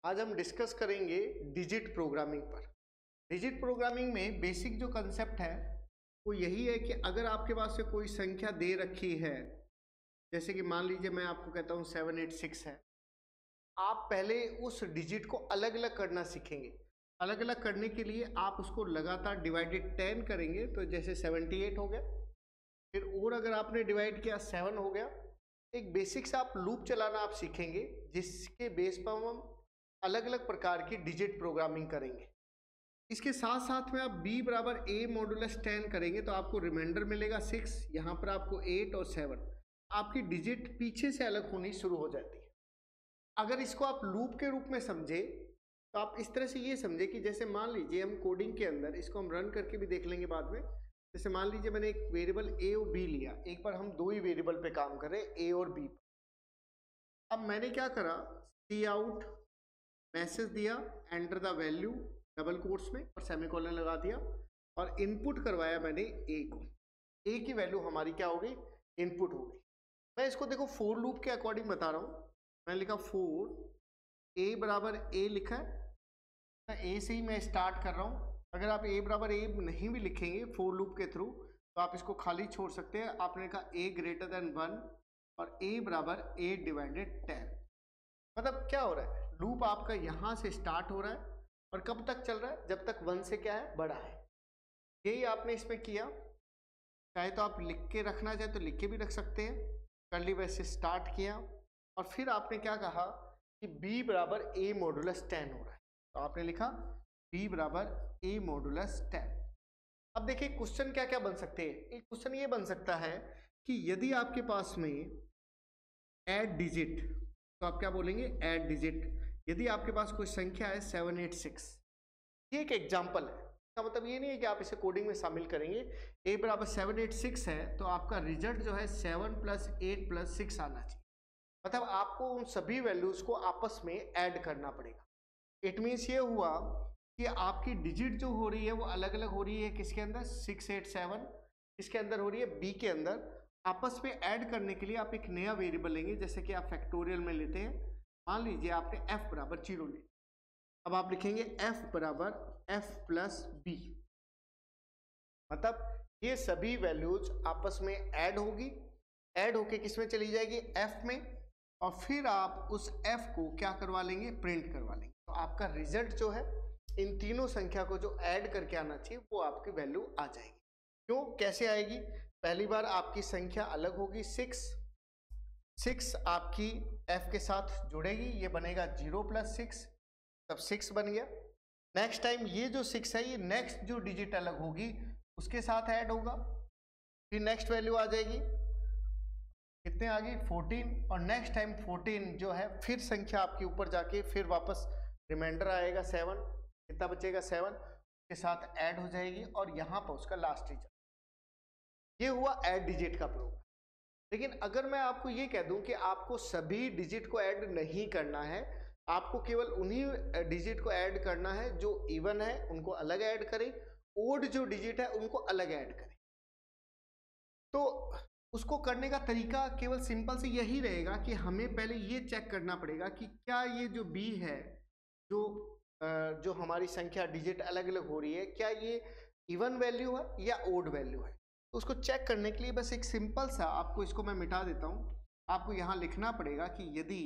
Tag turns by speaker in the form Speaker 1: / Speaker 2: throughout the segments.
Speaker 1: आज हम डिस्कस करेंगे डिजिट प्रोग्रामिंग पर। डिजिट प्रोग्रामिंग में बेसिक जो कंसेप्ट है वो यही है कि अगर आपके पास से कोई संख्या दे रखी है, जैसे कि मान लीजिए मैं आपको कहता हूँ 786 है, आप पहले उस डिजिट को अलग अलग करना सीखेंगे। अलग अलग करने के लिए आप उसको लगातार डिवाइडेड 10 करेंगे, तो जैसे 78 हो गया, फिर और अगर आपने डिवाइड किया 7 हो गया। एक बेसिक सा आप लूप चलाना आप सीखेंगे, जिसके बेस पर हम अलग अलग प्रकार की डिजिट प्रोग्रामिंग करेंगे। इसके साथ साथ में आप b बराबर a मॉडुलस 10 करेंगे तो आपको रिमाइंडर मिलेगा 6, यहाँ पर आपको 8 और 7, आपकी डिजिट पीछे से अलग होनी शुरू हो जाती है। अगर इसको आप लूप के रूप में समझे तो आप इस तरह से ये समझे कि जैसे मान लीजिए हम कोडिंग के अंदर, इसको हम रन करके भी देख लेंगे बाद में, जैसे मान लीजिए मैंने एक वेरिएबल a और b लिया, एक बार हम दो ही वेरिएबल पे काम कर रहे हैं, a और b। अब मैंने क्या करा, सी आउट मैसेज दिया, enter the value double quotes में और सेमीकोलन लगा दिया, और इनपुट करवाया मैंने ए को। ए की वैल्यू हमारी क्या हो गई, इनपुट हो गई। मैं इसको देखो फोर लूप के अकॉर्डिंग बता रहा हूँ। मैंने लिखा फोर ए बराबर ए लिखा है, ए से ही मैं स्टार्ट कर रहा हूँ। अगर आप ए बराबर ए नहीं भी लिखेंगे फोर लूप के थ्रू तो आप इसको खाली छोड़ सकते हैं। आपने कहा ए ग्रेटर देन 1 और ए बराबर ए डिवाइडेड 10। मतलब क्या हो रहा है, लूप आपका यहां से स्टार्ट हो रहा है और कब तक चल रहा है, जब तक 1 से क्या है, बड़ा है। यही आपने इसमें किया। चाहे तो आप लिख के रखना चाहे तो लिख के भी रख सकते हैं। कर्ली वैसे स्टार्ट किया और फिर आपने क्या कहा कि b बराबर a मॉडुलस 10 हो रहा है, तो आपने लिखा b बराबर a मॉडुलस 10। अब देखिए क्वेश्चन क्या क्या बन सकते हैं। एक क्वेश्चन ये बन सकता है कि यदि आपके पास में ऐड डिजिट, तो आप क्या बोलेंगे, ऐड डिजिट। यदि आपके पास कोई संख्या है 786, ये एक एग्जांपल है। इसका मतलब ये नहीं है कि आप इसे कोडिंग में शामिल करेंगे। a बराबर 786 है तो आपका रिजल्ट जो है 7 + 8 + 6 आना चाहिए। मतलब आपको उन सभी वैल्यूज को आपस में ऐड करना पड़ेगा। इट मीन्स ये हुआ कि आपकी डिजिट जो हो रही है वो अलग अलग हो रही है, किसके अंदर, 687, इसके अंदर हो रही है b के अंदर। आपस में ऐड करने के लिए आप एक नया वेरिएबल लेंगे, जैसे कि आप फैक्टोरियल में लेते हैं। मान लीजिए आपने f बराबर 0 ले, अब आप लिखेंगे f बराबर f + b। मतलब ये सभी वैल्यूज आपस में ऐड होगी, ऐड होके किस में चली जाएगी, f में, और फिर आप उस f को क्या करवा लेंगे, प्रिंट करवा लेंगे। तो आपका रिजल्ट जो है इन तीनों संख्या को जो ऐड करके आना चाहिए वो आपकी वैल्यू आ जाएगी। क्यों, कैसे आएगी, पहली बार आपकी संख्या अलग होगी, 6 आपकी f के साथ जुड़ेगी, ये बनेगा 0 + 6, तब 6 बन गया। नेक्स्ट टाइम ये जो 6 है ये नेक्स्ट जो डिजिट अलग होगी उसके साथ ऐड होगा, फिर नेक्स्ट वैल्यू आ जाएगी, कितने आ गई, 14, और नेक्स्ट टाइम 14 जो है फिर संख्या आपकी ऊपर जाके फिर वापस रिमाइंडर आएगा 7, कितना बचेगा 7, के साथ ऐड हो जाएगी और यहाँ पर उसका लास्ट डिजिट। ये हुआ ऐड डिजिट का प्रोग्राम। लेकिन अगर मैं आपको ये कह दूं कि आपको सभी डिजिट को ऐड नहीं करना है, आपको केवल उन्हीं डिजिट को ऐड करना है जो इवन है, उनको अलग ऐड करें, ओड जो डिजिट है उनको अलग ऐड करें, तो उसको करने का तरीका केवल सिंपल से यही रहेगा कि हमें पहले ये चेक करना पड़ेगा कि क्या ये जो b है, जो हमारी संख्या डिजिट अलग अलग हो रही है, क्या ये इवन वैल्यू है या ओड वैल्यू है। तो उसको चेक करने के लिए बस एक सिंपल सा, आपको इसको मैं मिटा देता हूँ, आपको यहाँ लिखना पड़ेगा कि यदि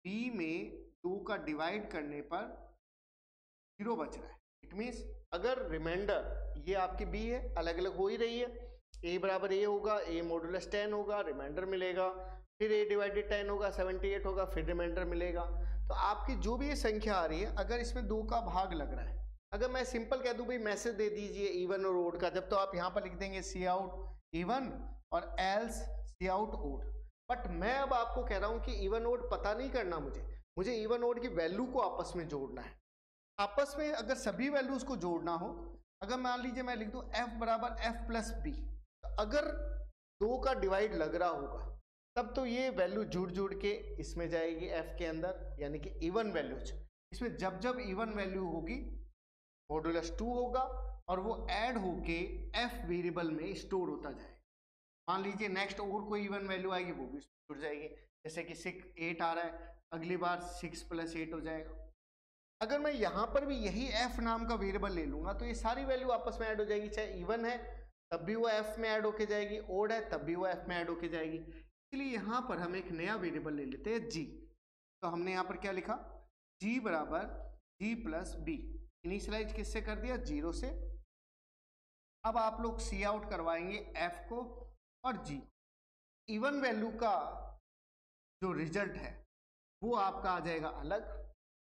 Speaker 1: b में 2 का डिवाइड करने पर 0 बच रहा है, इट मीन्स अगर रिमाइंडर ये आपकी b है, अलग अलग हो ही रही है, a बराबर a होगा, a मॉडुलस 10 होगा, रिमाइंडर मिलेगा, फिर a डिवाइडेड 10 होगा, 78 होगा, फिर रिमाइंडर मिलेगा। तो आपकी जो भी ये संख्या आ रही है, अगर इसमें 2 का भाग लग रहा है, अगर मैं सिंपल कह दूं भाई मैसेज दे दीजिए इवन और ओड का, जब तो आप यहाँ पर लिख देंगे सी आउट इवन और else cout odd. But मैं अब आपको कह रहा हूं कि इवन ओड पता नहीं करना, मुझे इवन ओड की वैल्यू को आपस में जोड़ना है। आपस में अगर सभी वैल्यूज को जोड़ना हो, अगर मान लीजिए मैं लिख दूं f बराबर f + b, तो अगर 2 का डिवाइड लग रहा होगा तब तो ये वैल्यू जुड़ के इसमें जाएगी f के अंदर, यानी कि इवन वैल्यूज। इसमें जब जब इवन वैल्यू होगी मॉडुलस 2 होगा और वो ऐड होके f वेरिएबल में स्टोर होता जाएगा। मान लीजिए नेक्स्ट और कोई इवन वैल्यू आएगी वो भी जुड़ जाएगी, जैसे कि 8 आ रहा है, अगली बार 6 + 8 हो जाएगा, अगर मैं यहाँ पर भी यही f नाम का वेरिएबल ले लूंगा तो ये सारी वैल्यू आपस में ऐड हो जाएगी, चाहे इवन है तब भी वो f में ऐड होके जाएगी, ओड है तब भी वो f में ऐड होके जाएगी। इसलिए यहाँ पर हम एक नया वेरिएबल ले लेते हैं g। तो हमने यहाँ पर क्या लिखा, g बराबर g प्लस b, इनिशियलाइज किससे कर दिया, 0 से। अब आप लोग सी आउट करवाएंगे f को और g। इवन वैल्यू का जो रिजल्ट है वो आपका आ जाएगा अलग,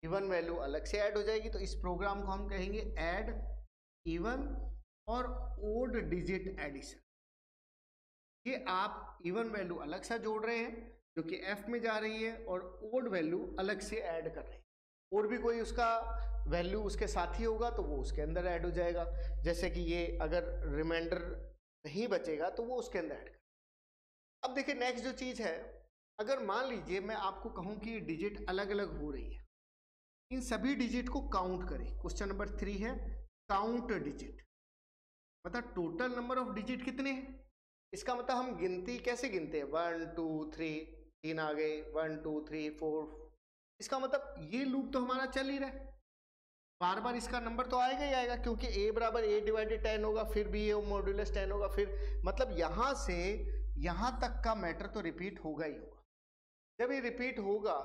Speaker 1: इवन वैल्यू अलग से ऐड हो जाएगी। तो इस प्रोग्राम को हम कहेंगे ऐड इवन और ओड डिजिट एडिशन। ये आप इवन वैल्यू अलग से जोड़ रहे हैं जो कि f में जा रही है और ओड वैल्यू अलग से ऐड कर रहे हैं। और भी कोई उसका वैल्यू उसके साथ ही होगा तो वो उसके अंदर ऐड हो जाएगा। जैसे कि ये अगर रिमाइंडर नहीं बचेगा तो वो उसके अंदर ऐड कर। अब देखिए नेक्स्ट जो चीज़ है, अगर मान लीजिए मैं आपको कहूँ कि डिजिट अलग अलग हो रही है, इन सभी डिजिट को काउंट करें। क्वेश्चन नंबर 3 है काउंट डिजिट, मतलब टोटल नंबर ऑफ डिजिट कितने हैं। इसका मतलब हम गिनती कैसे गिनते हैं, 1 2 3, 3 आ गए, 1 2 3 4। इसका मतलब ये लूप तो हमारा चल ही रहा है, बार बार इसका नंबर तो आएगा ही आएगा, क्योंकि a बराबर a डिवाइडेड 10 होगा, फिर भी a मॉड्यूलस 10 होगा, फिर मतलब यहाँ से यहाँ तक का मैटर तो रिपीट होगा ही होगा। जब ये रिपीट होगा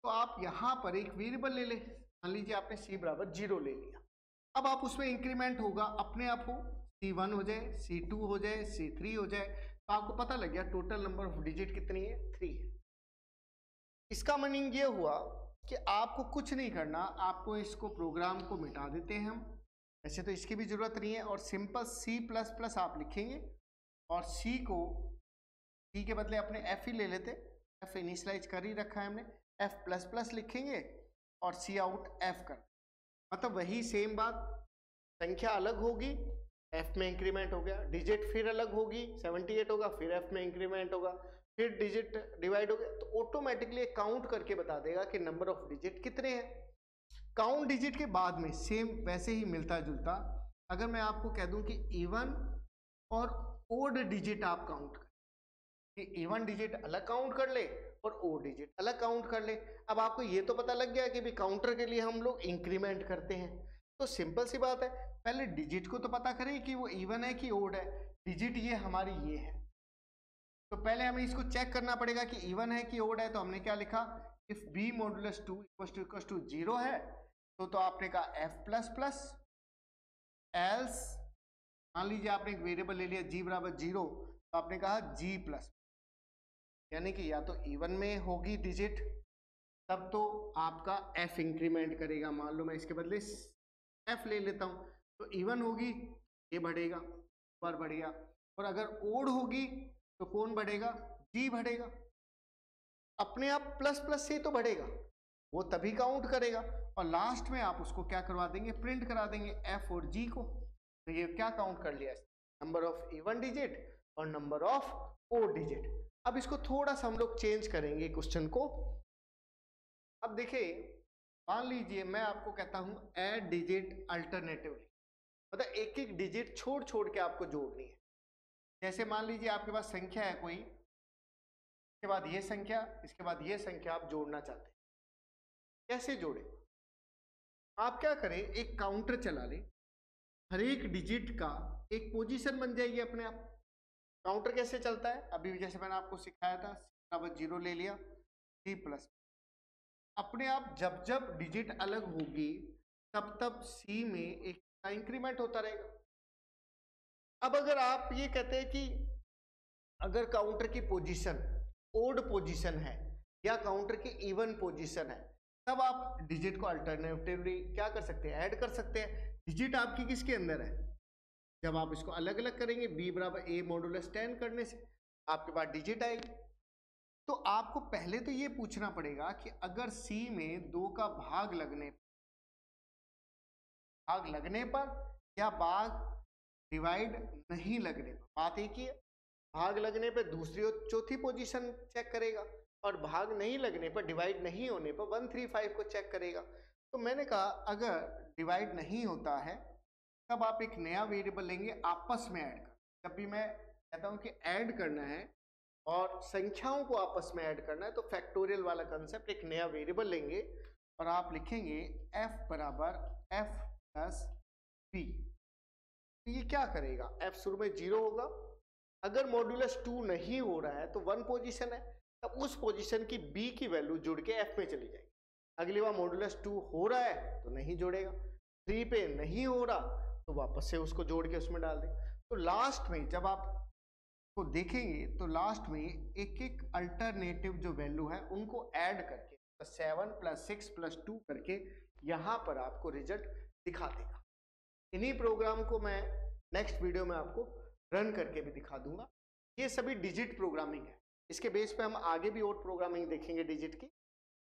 Speaker 1: तो आप यहाँ पर एक वेरिएबल ले लें, मान लीजिए आपने c बराबर 0 ले लिया। अब आप उसमें इंक्रीमेंट होगा अपने आप हो, c1 हो जाए, c2 हो जाए, c3 हो जाए, तो आपको पता लग गया टोटल नंबर ऑफ डिजिट कितनी है, 3 है। इसका मीनिंग ये हुआ कि आपको कुछ नहीं करना, आपको इसको प्रोग्राम को मिटा देते हैं हम, वैसे तो इसकी भी जरूरत नहीं है, और सिंपल C++ आप लिखेंगे और C को C के बदले अपने F ही ले लेते, F इनिशियलाइज कर ही रखा है हमने, F++ लिखेंगे और C आउट F कर, मतलब वही सेम बात, संख्या अलग होगी F में इंक्रीमेंट हो गया, डिजिट फिर अलग होगी 78 होगा, फिर F में इंक्रीमेंट होगा, फिर डिजिट डिवाइड हो गया, तो ऑटोमेटिकली काउंट करके बता देगा कि नंबर ऑफ डिजिट कितने हैं। काउंट डिजिट के बाद में सेम वैसे ही मिलता जुलता, अगर मैं आपको कह दूं कि इवन और ओड डिजिट आप काउंट कर, कि इवन डिजिट अलग काउंट कर ले और ओड डिजिट अलग काउंट कर ले। अब आपको ये तो पता लग गया कि भी काउंटर के लिए हम लोग इंक्रीमेंट करते हैं, तो सिंपल सी बात है, पहले डिजिट को तो पता करें कि वो इवन है कि ओड है। डिजिट ये हमारी ये है, तो पहले हमें इसको चेक करना पड़ेगा कि इवन है कि ओड है। तो हमने क्या लिखा, if b modulus 2 equal to 0 है तो आपने कहा f++, एल्स मान लीजिए आपने एक वेरिएबल ले लिया g बराबर 0, तो आपने कहा g+, यानी कि या तो इवन में होगी डिजिट तब तो आपका f इंक्रीमेंट करेगा। मान लो मैं इसके बदले f ले लेता हूँ, तो इवन होगी ये बढ़ेगा, पर बढ़ेगा, और अगर ओड होगी तो कौन बढ़ेगा, g बढ़ेगा, अपने आप प्लस प्लस से तो बढ़ेगा, वो तभी काउंट करेगा, और लास्ट में आप उसको क्या करवा देंगे, प्रिंट करा देंगे f और g को। तो ये क्या काउंट कर लिया, नंबर ऑफ इवन डिजिट और नंबर ऑफ ओड डिजिट। अब इसको थोड़ा सा हम लोग चेंज करेंगे क्वेश्चन को। अब देखिए मान लीजिए मैं आपको कहता हूं ऐड डिजिट अल्टरनेटिवली, मतलब एक एक डिजिट छोड़ छोड़ के आपको जोड़नी है। जैसे मान लीजिए आपके पास संख्या है कोई, इसके बाद ये संख्या, इसके बाद ये संख्या आप जोड़ना चाहते हैं, कैसे जोड़े, आप क्या करें, एक काउंटर चला लें, हर एक डिजिट का एक पोजीशन बन जाएगी अपने आप। काउंटर कैसे चलता है, अभी जैसे मैंने आपको सिखाया था, C=0 ले लिया, C++, अपने आप जब जब डिजिट अलग होगी तब तब C में एक इंक्रीमेंट होता रहेगा। अब अगर आप ये कहते हैं कि अगर काउंटर की पोजीशन ओड पोजीशन है या काउंटर की इवन पोजीशन है, तब आप डिजिट को अल्टरनेटिवली क्या कर सकते हैं, ऐड कर सकते हैं। डिजिट आपकी किसके अंदर है, जब आप इसको अलग अलग करेंगे b बराबर a मॉडुलस 10 करने से आपके पास डिजिट आएगी। तो आपको पहले तो ये पूछना पड़ेगा कि अगर c में 2 का भाग लगने पर या भाग डिवाइड नहीं लगने पर, बात एक ही है, भाग लगने पर दूसरी और चौथी पोजीशन चेक करेगा, और भाग नहीं लगने पर, डिवाइड नहीं होने पर 135 को चेक करेगा। तो मैंने कहा अगर डिवाइड नहीं होता है तब आप एक नया वेरिएबल लेंगे आपस में ऐड कर। जब भी मैं कहता हूं कि ऐड करना है और संख्याओं को आपस में ऐड करना है तो फैक्टोरियल वाला कंसेप्ट, एक नया वेरिएबल लेंगे और आप लिखेंगे f बराबर f प्लस b। तो ये क्या करेगा, f शुरू में 0 होगा, अगर मॉड्यूलस 2 नहीं हो रहा है तो 1 पोजीशन है, तब उस पोजीशन की b की वैल्यू जुड़ के f में चली जाएगी। अगली बार मॉड्यूलस 2 हो रहा है तो नहीं जोड़ेगा, 3 पे नहीं हो रहा तो वापस से उसको जोड़ के उसमें डाल दें। तो लास्ट में जब आप को देखेंगे तो लास्ट में एक एक अल्टरनेटिव जो वैल्यू है उनको ऐड करके 7 + 6 + 2 करके यहाँ पर आपको रिजल्ट दिखा देगा। इन्हीं प्रोग्राम को मैं नेक्स्ट वीडियो में आपको रन करके भी दिखा दूंगा। ये सभी डिजिट प्रोग्रामिंग है, इसके बेस पे हम आगे भी और प्रोग्रामिंग देखेंगे डिजिट की।